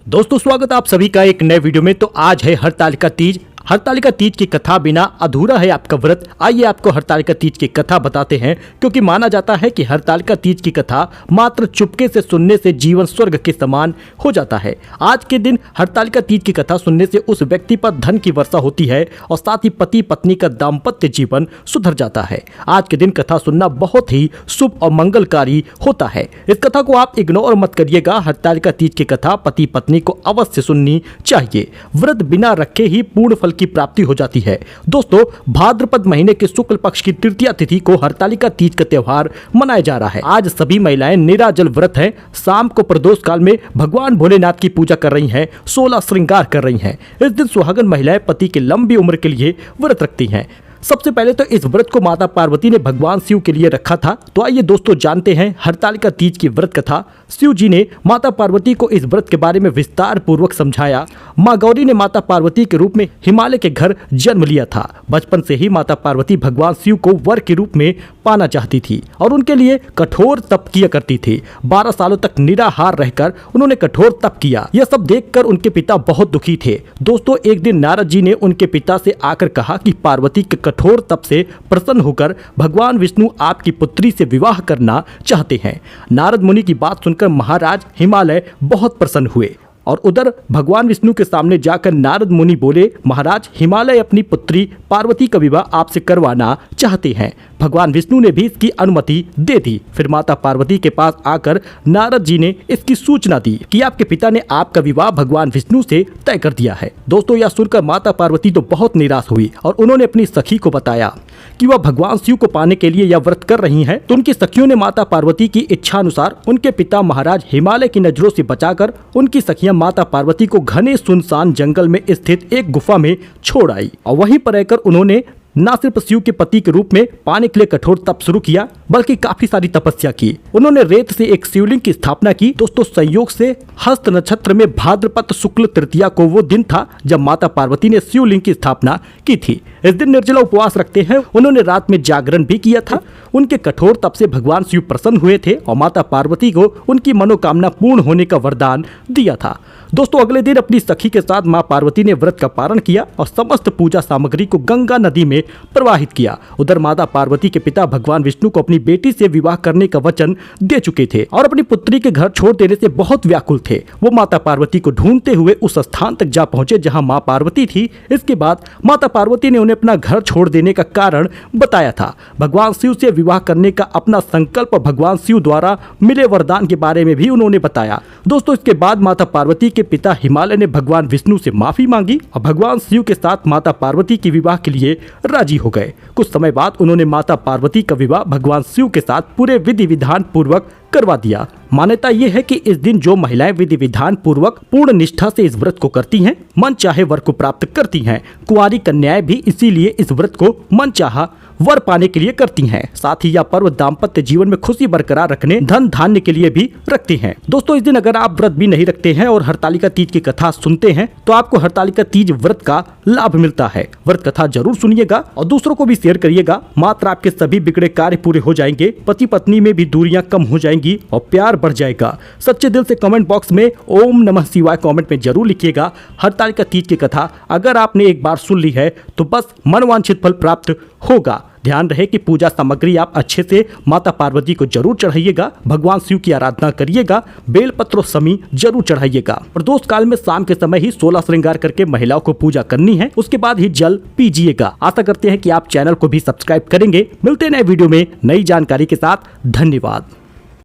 दोस्तों स्वागत है आप सभी का एक नए वीडियो में। तो आज है हरतालिका तीज। हरतालिका तीज की कथा बिना अधूरा है आपका व्रत। आइए आपको हरतालिका तीज की कथा बताते हैं, क्योंकि माना जाता है कि हरतालिका तीज की कथा मात्र चुपके से सुनने से जीवन स्वर्ग के समान हो जाता है। आज के दिन हरतालिका तीज की कथा सुनने से उस व्यक्ति पर धन की वर्षा होती है और साथ ही पति पत्नी का दाम्पत्य जीवन सुधर जाता है। आज के दिन कथा सुनना बहुत ही शुभ और मंगलकारी होता है। इस कथा को आप इग्नोर मत करिएगा। हरतालिका तीज की कथा पति पत्नी को अवश्य सुननी चाहिए। व्रत बिना रखे ही पूर्ण फल की प्राप्ति हो जाती है। दोस्तों भाद्रपद महीने के शुक्ल पक्ष की तृतीया तिथि को हरतालिका तीज का त्योहार मनाया जा रहा है। आज सभी महिलाएं निराजल व्रत हैं। शाम को प्रदोष काल में भगवान भोलेनाथ की पूजा कर रही हैं, 16 श्रृंगार कर रही हैं। इस दिन सुहागन महिलाएं पति की लंबी उम्र के लिए व्रत रखती हैं। सबसे पहले तो इस व्रत को माता पार्वती ने भगवान शिव के लिए रखा था। तो आइए दोस्तों जानते हैं हरतालिका तीज की व्रत कथा। शिव जी ने माता पार्वती को इस व्रत के बारे में विस्तार पूर्वक समझाया। माँ गौरी ने माता पार्वती के रूप में हिमालय के घर जन्म लिया था। बचपन से ही माता पार्वती भगवान शिव को वर के रूप में पाना चाहती थी और उनके लिए कठोर तप किया करती थी। 12 सालों तक निराहार रहकर उन्होंने कठोर तप किया। यह सब देखकर उनके पिता बहुत दुखी थे। दोस्तों एक दिन नारद जी ने उनके पिता से आकर कहा कि पार्वती के कठोर तप से प्रसन्न होकर भगवान विष्णु आपकी पुत्री से विवाह करना चाहते हैं। नारद मुनि की बात सुनकर महाराज हिमालय बहुत प्रसन्न हुए और उधर भगवान विष्णु के सामने जाकर नारद मुनि बोले, महाराज हिमालय अपनी पुत्री पार्वती का विवाह आपसे करवाना चाहते हैं। भगवान विष्णु ने भी इसकी अनुमति दे दी। फिर माता पार्वती के पास आकर नारद जी ने इसकी सूचना दी कि आपके पिता ने आपका विवाह भगवान विष्णु से तय कर दिया है। दोस्तों यह सुनकर माता पार्वती तो बहुत निराश हुई और उन्होंने अपनी सखी को बताया कि वह भगवान शिव को पाने के लिए यह व्रत कर रही हैं। तो उनकी सखियों ने माता पार्वती की इच्छा अनुसार उनके पिता महाराज हिमालय की नजरों से बचाकर उनकी सखियां माता पार्वती को घने सुनसान जंगल में स्थित एक गुफा में छोड़ आई और वहीं पर रहकर उन्होंने न सिर्फ शिव के पति के रूप में पाने के लिए कठोर तप शुरू किया, बल्कि काफी सारी तपस्या की। उन्होंने रेत से एक शिवलिंग की स्थापना की। दोस्तों संयोग से हस्त नक्षत्र में भाद्रपद शुक्ल तृतीया को वो दिन था जब माता पार्वती ने शिवलिंग की स्थापना की थी। इस दिन निर्जला उपवास रखते हैं। उन्होंने रात में जागरण भी किया था। उनके कठोर तप से भगवान शिव प्रसन्न हुए थे और माता पार्वती को उनकी मनोकामना पूर्ण होने का वरदान दिया था। दोस्तों अगले दिन अपनी सखी के साथ मां पार्वती ने व्रत का पारण किया और समस्त पूजा सामग्री को गंगा नदी में प्रवाहित किया। उधर माता पार्वती के पिता भगवान विष्णु को अपनी बेटी से विवाह करने का वचन दे चुके थे और अपनी पुत्री के घर छोड़ देने से बहुत व्याकुल थे। वो माता पार्वती को ढूंढते हुए उस स्थान तक जा पहुंचे जहां मां पार्वती थी। इसके बाद माता पार्वती ने उन्हें अपना घर छोड़ देने का कारण बताया था। भगवान शिव से विवाह करने का अपना संकल्प भगवान शिव द्वारा मिले वरदान के बारे में भी उन्होंने बताया। दोस्तों इसके बाद माता पार्वती के पिता हिमालय ने भगवान विष्णु से माफी मांगी और भगवान शिव के साथ माता पार्वती के विवाह के लिए राजी हो गए। कुछ समय बाद उन्होंने माता पार्वती का विवाह भगवान शिव के साथ पूरे विधि विधान पूर्वक करवा दिया। मान्यता ये है कि इस दिन जो महिलाएं विधि विधान पूर्वक पूर्ण निष्ठा से इस व्रत को करती हैं, मन चाहे वर को प्राप्त करती हैं। कुंवारी कन्याएं भी इसीलिए इस व्रत को मन चाहा वर पाने के लिए करती हैं। साथ ही यह पर्व दाम्पत्य जीवन में खुशी बरकरार रखने, धन धान्य के लिए भी रखती हैं। दोस्तों इस दिन अगर आप व्रत भी नहीं रखते हैं और हरतालिका तीज की कथा सुनते हैं तो आपको हरतालिका तीज व्रत का लाभ मिलता है। व्रत कथा जरूर सुनिएगा और दूसरों को भी शेयर करिएगा। मात्र आपके सभी बिगड़े कार्य पूरे हो जाएंगे, पति पत्नी में भी दूरियां कम हो जाएंगी और प्यार बढ़ जाएगा। सच्चे दिल से कमेंट बॉक्स में ओम नमः शिवाय कमेंट में जरूर लिखिएगा। हरतालिका तीज की कथा अगर आपने एक बार सुन ली है तो बस मनवांछित फल प्राप्त होगा। ध्यान रहे कि पूजा सामग्री आप अच्छे से माता पार्वती को जरूर चढ़ाइएगा। भगवान शिव की आराधना करिएगा। बेलपत्र और समी जरूर चढ़ाइएगा। प्रदोष काल में शाम के समय ही 16 श्रृंगार करके महिलाओं को पूजा करनी है। उसके बाद ही जल पीजिएगा। आशा करते हैं कि आप चैनल को भी सब्सक्राइब करेंगे। मिलते हैं नए वीडियो में नई जानकारी के साथ। धन्यवाद।